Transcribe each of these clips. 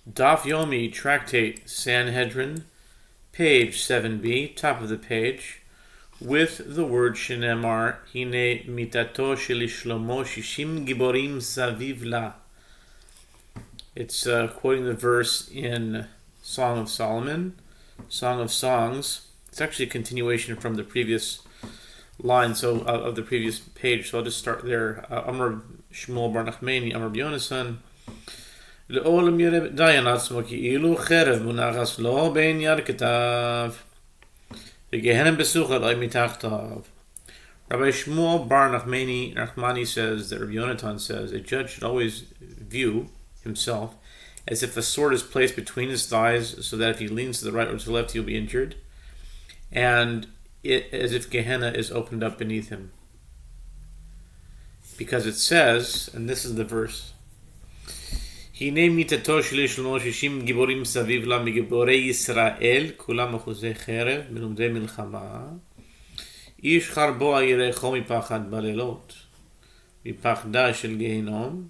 Daf Yomi Tractate Sanhedrin, page 7b, top of the page, with the word Shenemar, Hine mitato sheli Shlomo shishim giborim saviv la. It's quoting the verse in Song of Solomon, Song of Songs. It's actually a continuation from the previous line, of the previous page. So I'll just start there. Amar Shmuel bar Nachmani, Amar B'Yonasan. לעולם יראה דיין עצמו כאילו חרב מונחת לו בין ירכתיו וגהנם בסוך אלוהי מתחתיו. Rabbi Shmuel bar Nachmani says that Rabbi Yonatan says a judge should always view himself as if a sword is placed between his thighs, so that if he leans to the right or to the left he'll be injured, and as if Gehenna is opened up beneath him. Because it says, and this is the verse, הנה מיתתו של שלמה 60 גיבורים סביב לה מגיבורי ישראל, כולם אחוזי חרב, מלומדי מלחמה. איש חרבו הירחו מפחד בלילות, מפחדה של גיהנום,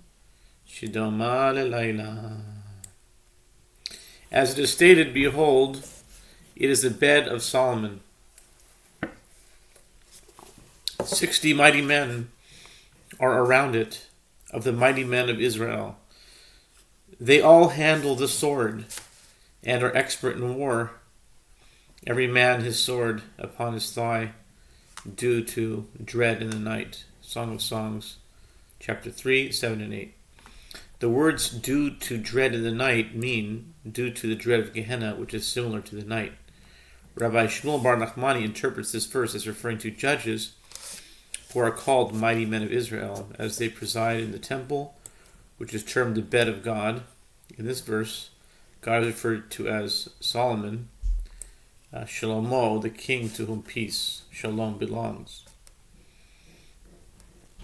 שדומה ללילה. As it is stated, behold, it is the bed of Solomon. 60 mighty men are around it, of the mighty men of Israel. They all handle the sword and are expert in war, every man his sword upon his thigh, due to dread in the night. Song of Songs, chapter 3, 7 and 8. The words due to dread in the night mean due to the dread of Gehenna, which is similar to the night. Rabbi Shmuel bar Nachmani interprets this verse as referring to judges who are called mighty men of Israel, as they preside in the temple, which is termed the bed of God. In this verse, God is referred to as Solomon, Shlomo, the king to whom peace, shalom, belongs.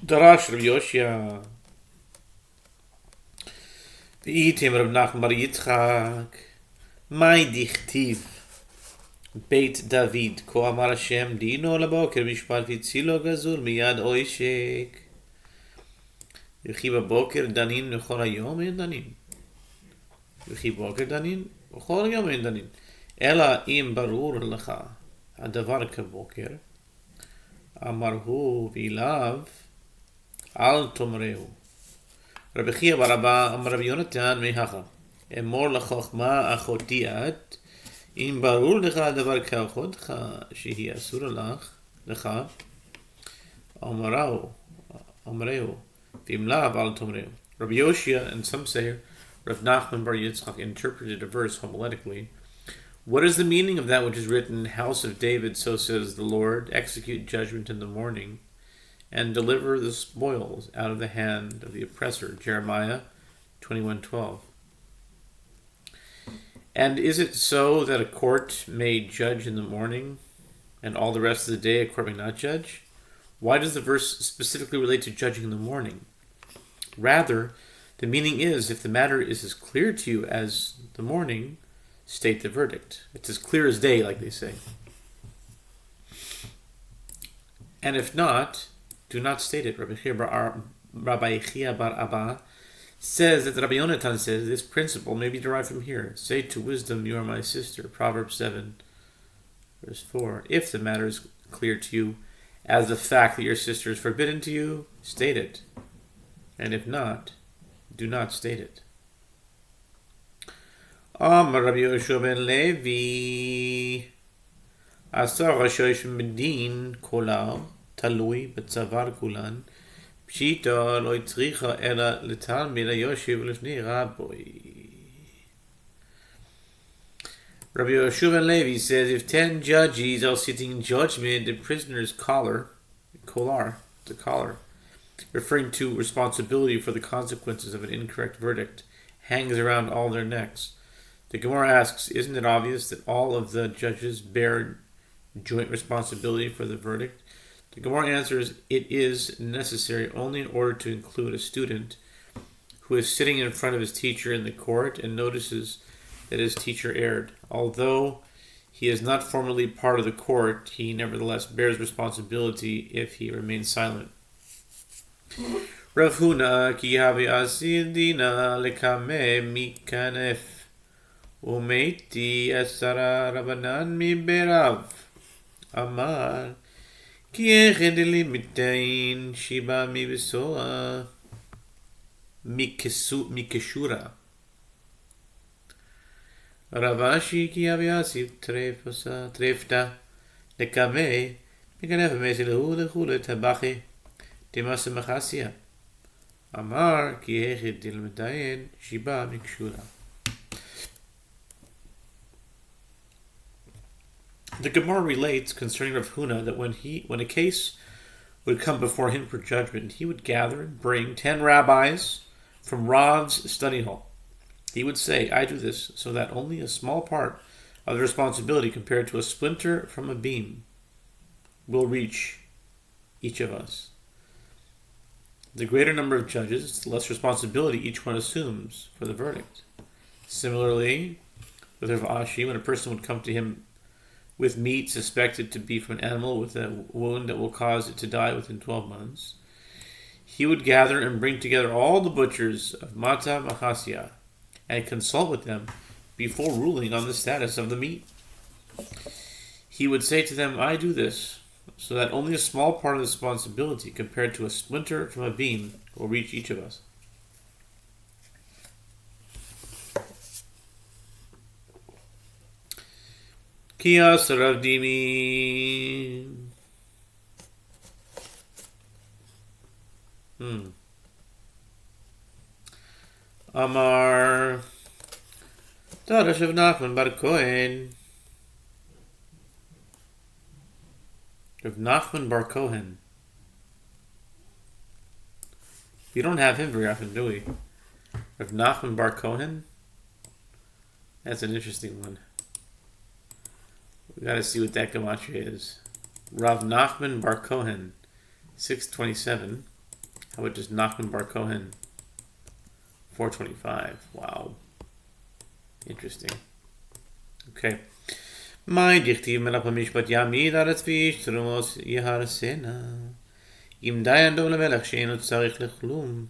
Darash Rabbi Yehoshua, V'itim Rav Nachman bar Yitzchak, Mai dichtiv, Beit David, Ko amar Hashem, Dino laboker mishpat v'tzilo gazul miyad oishek. וכי בבוקר דנין וכל היום אין דנין. וכי בוקר דנין וכל היום אין דנין. אלא אם ברור לך הדבר כבוקר, אמרו ואליו, אל תאמרהו. רבי חייא בר אבא אמר רבי יונתן מהכה, אמור לחוכמה אחותי את, אם ברור לך הדבר כאחותך, שהיא אסורה לך, אמרהו. Rabbi Yehoshua, and some say Rav Nachman bar Yitzchak, interpreted a verse homiletically. What is the meaning of that which is written, House of David, so says the Lord, execute judgment in the morning, and deliver the spoils out of the hand of the oppressor? Jeremiah 21:12. And is it so that a court may judge in the morning, and all the rest of the day a court may not judge? Why does the verse specifically relate to judging in the morning? Rather, the meaning is, if the matter is as clear to you as the morning, state the verdict. It's as clear as day, like they say. And if not, do not state it. Rabbi Yehoshua bar Abba says that Rabbi Yonatan says this principle may be derived from here. Say to wisdom, you are my sister. Proverbs 7, verse 4. If the matter is clear to you as the fact that your sister is forbidden to you, state it. And if not, do not state it. Amar Rabbi Yehoshua ben Levi, Asar Rashosh Medin Kolar, Talui Betzavar Kulan, Pshita lo tzricha ela letalmid hayoshev lifnei Rabbi. Rabbi Yehoshua ben Levi says, if 10 judges are sitting in judgment, the prisoner's collar, referring to responsibility for the consequences of an incorrect verdict, hangs around all their necks. The Gemara asks, isn't it obvious that all of the judges bear joint responsibility for the verdict? The Gemara answers, it is necessary only in order to include a student who is sitting in front of his teacher in the court and notices that his teacher erred. Although he is not formally part of the court, he nevertheless bears responsibility if he remains silent. Rav Huna ki havi asir dina lekame mikanef ומתי 10 רבנן מבעריו. אמר, כי יחד לי מתאין שיבה מבשורה מקשורה. רבשי כי אביאסי טרפתה לקווה מכנף ומסלהו לכולו את הבחי תמאס מחסיה. אמר כי יחד לי מתאין שיבה מקשורה. The Gemara relates concerning Rav Huna that when a case would come before him for judgment, he would gather and bring 10 rabbis from Rav's study hall. He would say, I do this so that only a small part of the responsibility compared to a splinter from a beam will reach each of us. The greater number of judges, the less responsibility each one assumes for the verdict. Similarly, with Rav Ashi, when a person would come to him with meat suspected to be from an animal with a wound that will cause it to die within 12 months, he would gather and bring together all the butchers of Mata Machasya and consult with them before ruling on the status of the meat. He would say to them, I do this so that only a small part of the responsibility compared to a splinter from a beam will reach each of us. Kiyas Rav Dimi. Amar Chadash of Nachman bar Kohen. Rav Nachman bar Kohen. We don't have him very often, do we? Rav Nachman bar Kohen? That's an interesting one. We gotta see what that gematria is. Rav Nachman bar Kohen, 627. How about just Nachman bar Kohen, 425? Wow. Interesting. Okay. My dichtiv melach b'mishpat yamid aretz v'ish trumos yeharsena. Im dayan dov lemelech she'eno tzarich lechlum.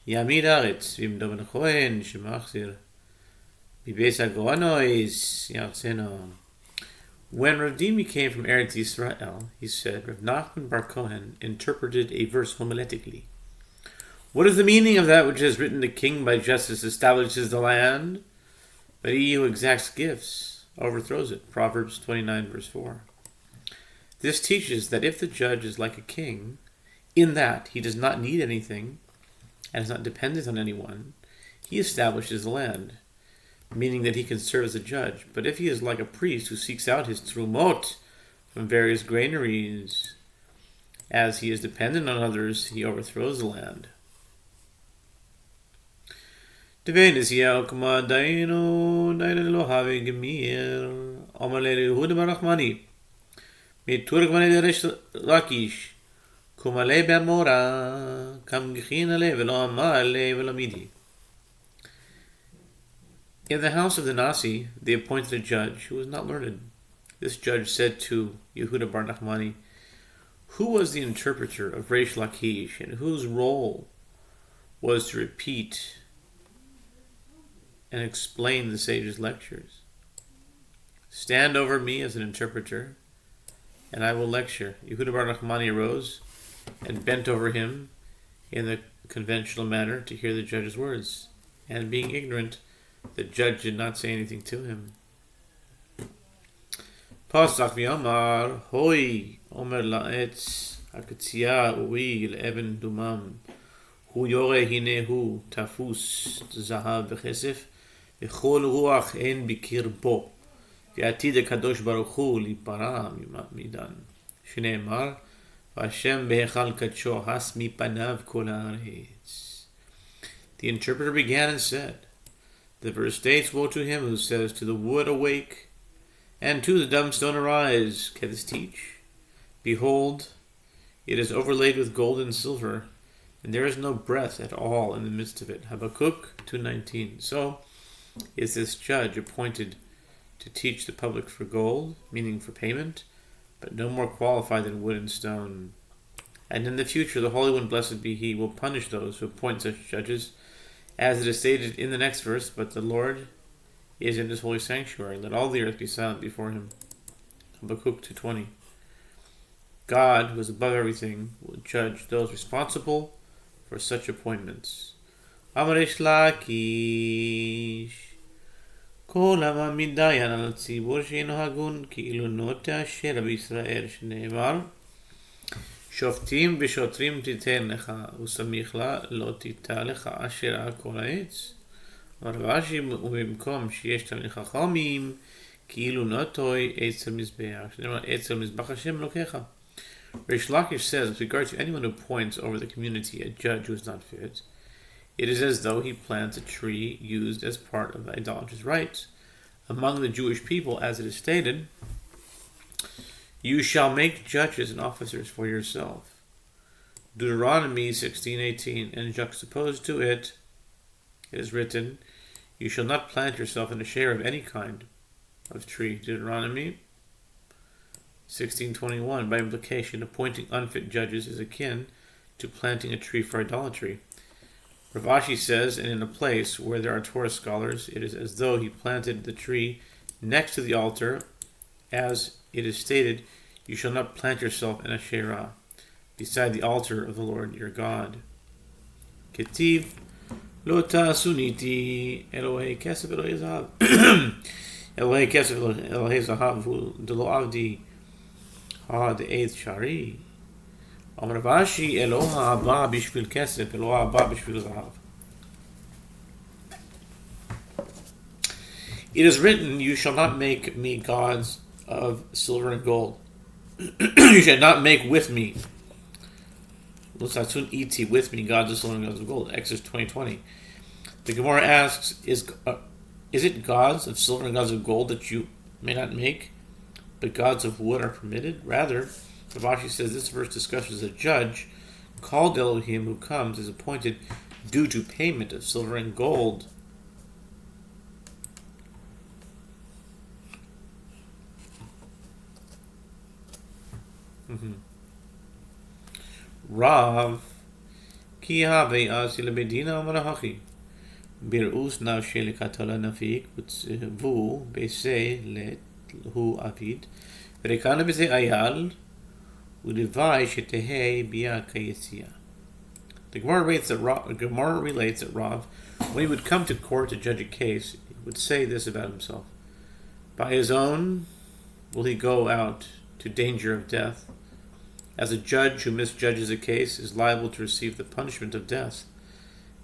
Yamid aretz v'im dov nechoen shemachzir. B'beis hagoanois yarsena. When Rav Dimi came from Eretz Yisrael, he said, Rav Nachman bar Kohen interpreted a verse homiletically. What is the meaning of that which is written, the king by justice establishes the land, but he who exacts gifts overthrows it? Proverbs 29 verse 4. This teaches that if the judge is like a king, in that he does not need anything and is not dependent on anyone, he establishes the land, meaning that he can serve as a judge. But if he is like a priest who seeks out his trumot from various granaries, as he is dependent on others, he overthrows the land. In the house of the Nasi, they appointed a judge who was not learned. This judge said to Yehuda bar Nachmani, who was the interpreter of Reish Lakish, and whose role was to repeat and explain the sage's lectures? Stand over me as an interpreter, and I will lecture. Yehuda bar Nachmani arose and bent over him in the conventional manner to hear the judge's words, and being ignorant, the judge did not say anything to him. Pasach v'amar, hoi, omer la'etz, hakatzia ui l'eben dumam, hu yore hinehu, tafus, zahav v'chesef, v'chol ruach en bikir bo, v'atid hakadosh baruch hu lipara midan. Shneimar, v'Hashem behechal kadsho has mipanav kol haaretz. The interpreter began and said, the verse states, woe to him who says to the wood, awake, and to the dumb stone, arise. Can this teach? Behold, it is overlaid with gold and silver, and there is no breath at all in the midst of it. Habakkuk 2:19. So is this judge appointed to teach the public for gold, meaning for payment, but no more qualified than wood and stone. And in the future, the Holy One, blessed be He, will punish those who appoint such judges, as it is stated in the next verse, but the Lord is in his holy sanctuary. Let all the earth be silent before him. Habakkuk 2:20. God, who is above everything, will judge those responsible for such appointments. Amarish Lakish. כל המעמיד דיין על הציבור שאינו הגון כאילו לא תאשר בישראל שנאמר שופטים ושוטרים תיתן לך ושמיך לה לא תיטע לך אשרה כל העץ. אבל רש"י ובמקום שיש תלמידי חכמים כאילו לא טוי עץ המזבח שנאמר עץ המזבח השם אלוקיך. Rish Lakish says, with regard to anyone who appoints over the community a judge who is not fit, it is as though he plants a tree used as part of the idolatrous rites. Among the Jewish people, as it is stated, you shall make judges and officers for yourself. Deuteronomy 16:18, and juxtaposed to it, it is written, you shall not plant yourself in a share of any kind of tree. Deuteronomy 16:21, by implication, appointing unfit judges is akin to planting a tree for idolatry. Rav Ashi says, and in a place where there are Torah scholars, it is as though he planted the tree next to the altar, as it is stated, you shall not plant yourself in a sheirah, beside the altar of the Lord your God. Ketiv, lo ta'asuniti, Elohei kesef Elohei zahav, Elohei kesef Elohei zahav, delo avdi, ha de'eth shari. Amar Rashi, Eloha haba bishvil kesef, Eloha haba bishvil zahav. It is written, you shall not make me gods of silver and gold. You shall not make with me, Lusatun iti, with me, gods of silver and gods of gold. Exodus 20:20. The Gemara asks, is it gods of silver and gods of gold that you may not make, but gods of wood are permitted? Rather, Rav Ashi says this verse discusses a judge called Elohim who comes is appointed due to payment of silver and gold. Rav ki have asi lebedina amarahachi birus navshe lekatala nafik utzvu bese let hu avid verekana bese ayal udivai shetehe bia kayesia. The Gemara relates that Rav, when he would come to court to judge a case, he would say this about himself: by his own will he go out to danger of death. As a judge who misjudges a case is liable to receive the punishment of death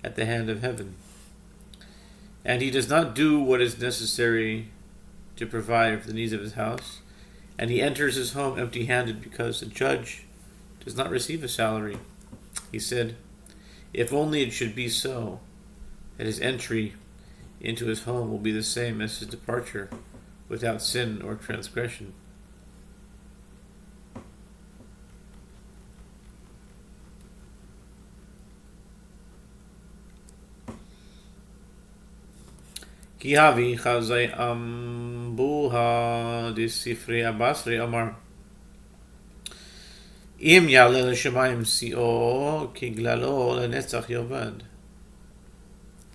at the hand of heaven. And he does not do what is necessary to provide for the needs of his house, and he enters his home empty-handed because a judge does not receive a salary. He said, if only it should be so, that his entry into his home will be the same as his departure, without sin or transgression. Ki havi chazai ambuha de sifrei abasrei amar im yale l'shamayim si'o ki glalo lenetzach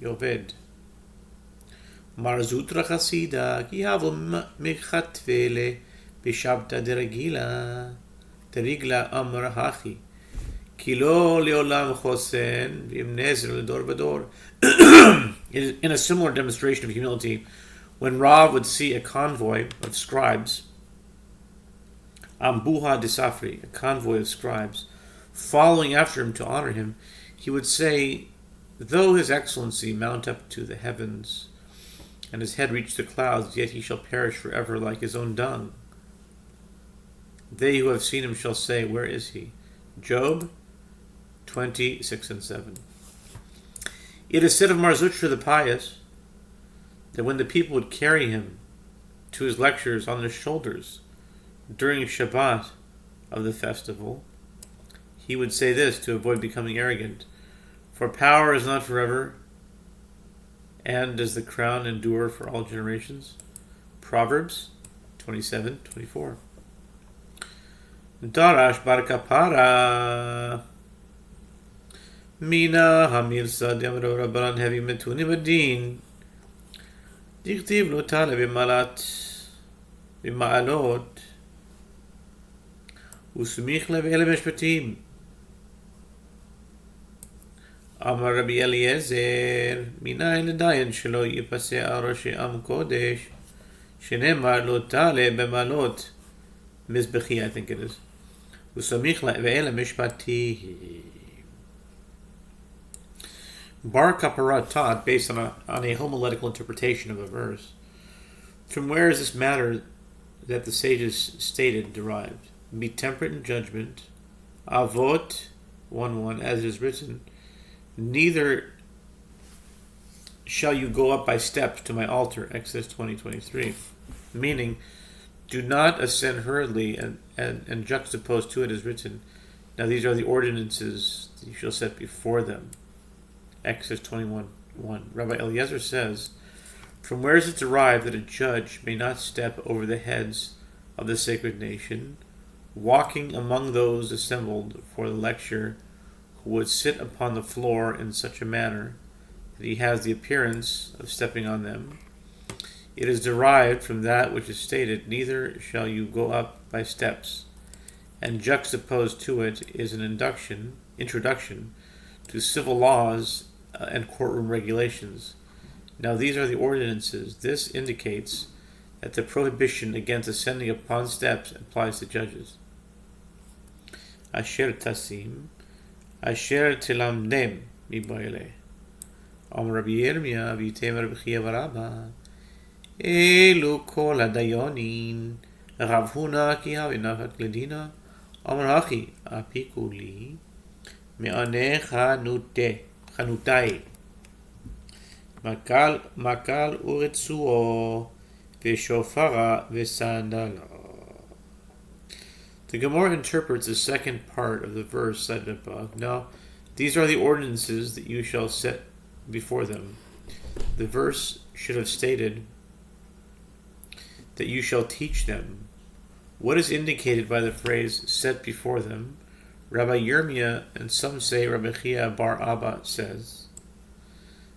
yoved mar zutra chasida ki havo mechatvele bishabta derigla amar hachi ki lo leolam chosen v'im nezer ledor v'dor. In a similar demonstration of humility, when Rav would see a convoy of scribes, Ambuha de Safri, a convoy of scribes, following after him to honor him, he would say, though his excellency mount up to the heavens, and his head reach the clouds, yet he shall perish forever like his own dung. They who have seen him shall say, where is he? Job 20:6-7. It is said of Mar Zutra the pious that when the people would carry him to his lectures on their shoulders during Shabbat of the festival, he would say this to avoid becoming arrogant: for power is not forever, and does the crown endure for all generations? Proverbs 27:24. Darash bar kapara Mina Hamir Sadyam Rabbaran Heavy Metunim Adin דכתיב לא תעלה במעלות וסמיך לה ואלה משפטים. אמר רבי אליעזר, מניין לדיין שלא יפסע על ראשי עם קודש, שנאמר לא תעלה במעלות מזבחי, I think it is, וסמיך לה ואלה משפטים. Bar Kapara taught based on a homiletical interpretation of a verse. From where is this matter that the sages stated derived? Be temperate in judgment. Avot 1:1, as it is written, neither shall you go up by steps to my altar, Exodus 20:23. Meaning, do not ascend hurriedly and juxtapose to it as written, now these are the ordinances that you shall set before them. Exodus 21:1. Rabbi Eliezer says, from where is it derived that a judge may not step over the heads of the sacred nation, walking among those assembled for the lecture, who would sit upon the floor in such a manner that he has the appearance of stepping on them? It is derived from that which is stated, neither shall you go up by steps, and juxtaposed to it is an introduction to civil laws and courtroom regulations. Now these are the ordinances. This indicates that the prohibition against ascending upon steps applies to judges. Asher tasim, asher tilamdem miboile. Om Rabbi Yirmiyah v'yitem Rabbi Chia v'Rabba. Elu kol hadayonin. Rav Huna ki havinachat ledina. Amar hachi apikuli. Me'aneh chanutai. Makal uretsuo v'shofara v'sandala. The Gemara interprets the second part of the verse cited above. Now, these are the ordinances that you shall set before them. The verse should have stated that you shall teach them. What is indicated by the phrase set before them? Rabbi Yirmiyah, and some say Rabbi Chia bar Abba, says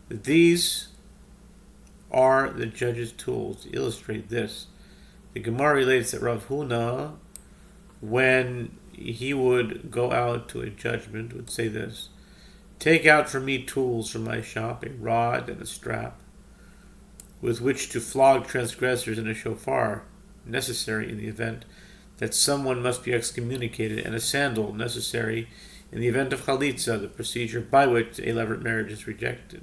that these are the judge's tools. To illustrate this, the Gemara relates that Rav Huna, when he would go out to a judgment, would say this: take out for me tools from my shop, a rod and a strap, with which to flog transgressors, and a shofar, necessary in the event that someone must be excommunicated, and a sandal, necessary in the event of chalitza, the procedure by which a levirate marriage is rejected.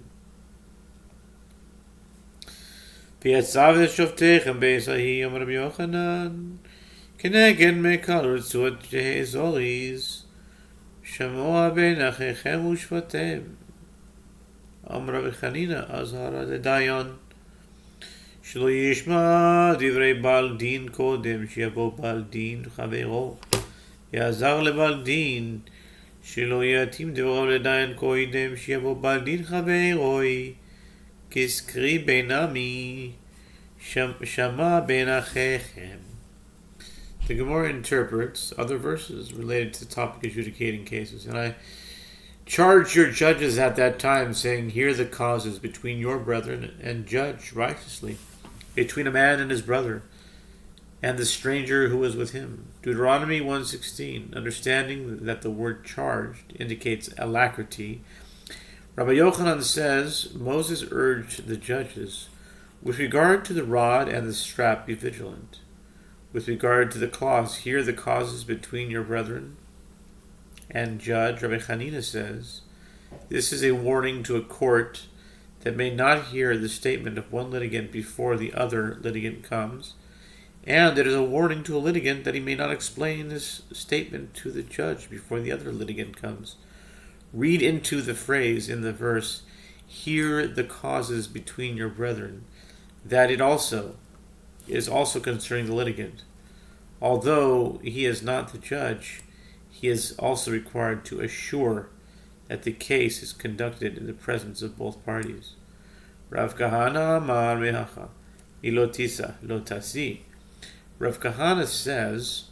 כנגד מקל רצועות אזוריז, שמוע בין אחיכם ושפטם. אמר רבי חנינא אזהרה לדיין, שלא ישמע דברי בעל דין קודם, שיבוא בעל דין חברו, יעזר לבעל דין, שלא יתאים דבריו לדיין קודם, שיבוא בעל דין חברו, כסקרי בין עמי, שמע בין אחיכם. The Gemara interprets other verses related to the topic of adjudicating cases. And I charge your judges at that time, saying, hear the causes between your brethren, and judge righteously between a man and his brother, and the stranger who is with him. Deuteronomy 1:16, understanding that the word charged indicates alacrity. Rabbi Yochanan says, Moses urged the judges, with regard to the rod and the strap, be vigilant. With regard to the clause, hear the causes between your brethren, and judge. Rabbi Hanina says, this is a warning to a court that may not hear the statement of one litigant before the other litigant comes, and it is a warning to a litigant that he may not explain this statement to the judge before the other litigant comes. Read into the phrase in the verse, hear the causes between your brethren, that it is also concerning the litigant. Although he is not the judge, he is also required to assure that the case is conducted in the presence of both parties. Rav Kahana amar mehacha ilotisa lotasi. Rav Kahana says,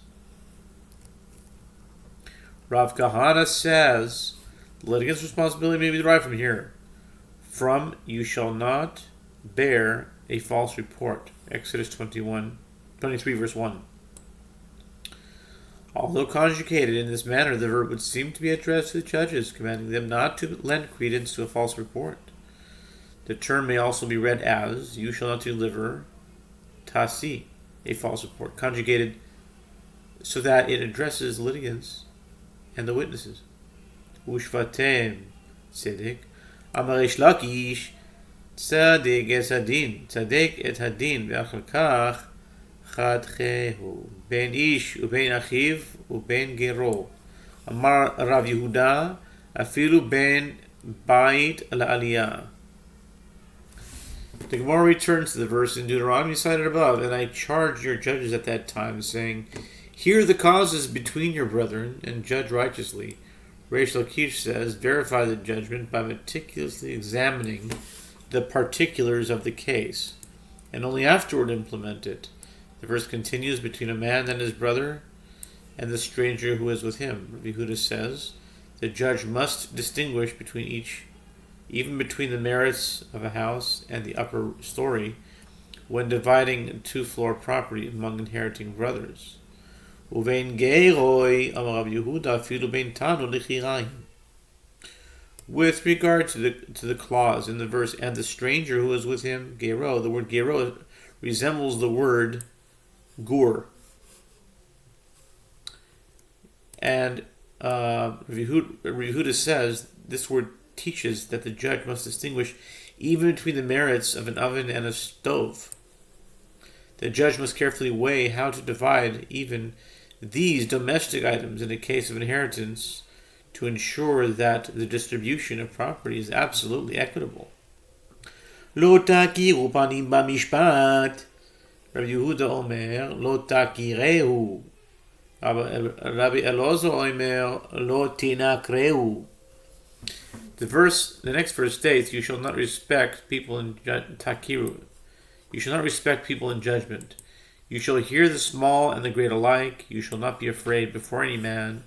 the litigant's responsibility may be derived from here. From, you shall not bear a false report. Exodus 23 verse 1. Although conjugated in this manner, the verb would seem to be addressed to the judges, commanding them not to lend credence to a false report. The term may also be read as, you shall not deliver, tasi, a false report, conjugated so that it addresses litigants and the witnesses. Ushvatem, tzedek, amar Reish Lakish, tzadek es hadin, tzadek et hadin, ve'achar kach, chadchehu, ben ish uben achiv uben gero. Amar Rav Yehuda, afilu ben bait la'aliyah. The Gemara returns to the verse in Deuteronomy cited above, and I charged your judges at that time, saying, hear the causes between your brethren, and judge righteously. Reish Lakish says, verify the judgment by meticulously examining the particulars of the case, and only afterward implement it. The verse continues, between a man and his brother, and the stranger who is with him. Rav Yehuda says, the judge must distinguish between each, even between the merits of a house and the upper story, when dividing two-floor property among inheriting brothers. Uvein geiroi amar Rav Yehuda afilu bein tanu lichirayim. With regard to the clause in the verse, and the stranger who is with him, gero, the word gero resembles the word gur. And Rav Yehuda says this word teaches that the judge must distinguish even between the merits of an oven and a stove. The judge must carefully weigh how to divide even these domestic items in a case of inheritance to ensure that the distribution of property is absolutely equitable. Lo takiru panim bamishpat. Rabbi Yehuda omer, lo takirehu. Rabbi Elazar omer, lo tinakrehu. The next verse states, you shall not respect people in takiru. You shall not respect people in judgment. You shall hear the small and the great alike. You shall not be afraid before any man.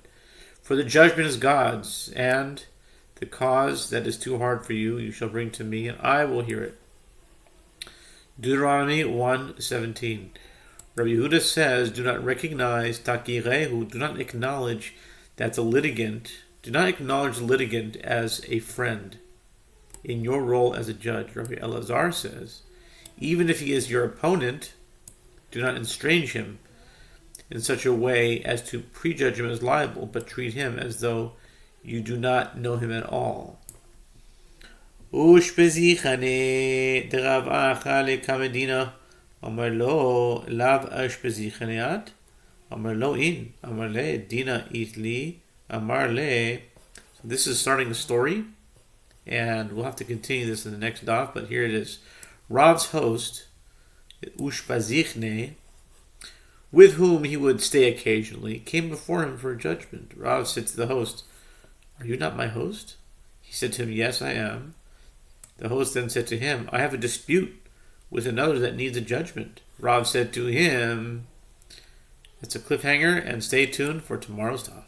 For the judgment is God's, and the cause that is too hard for you, you shall bring to me, and I will hear it. Deuteronomy 1:17. Rabbi Yehuda says, do not recognize takirehu, do not acknowledge that the litigant, do not acknowledge the litigant as a friend in your role as a judge. Rabbi Elazar says, even if he is your opponent, do not estrange him in such a way as to prejudge him as liable, but treat him as though you do not know him at all. Ushpezichane derav achale kamedina amar lo lav ashpezichaneat amar lo in amar le dina itli amar le. So this is starting the story, and we'll have to continue this in the next daf, but here it is. Rav's host, Ushpazichne, with whom he would stay occasionally, came before him for a judgment. Rav said to the host, are you not my host? He said to him, yes, I am. The host then said to him, I have a dispute with another that needs a judgment. Rav said to him, it's a cliffhanger, and stay tuned for tomorrow's talk.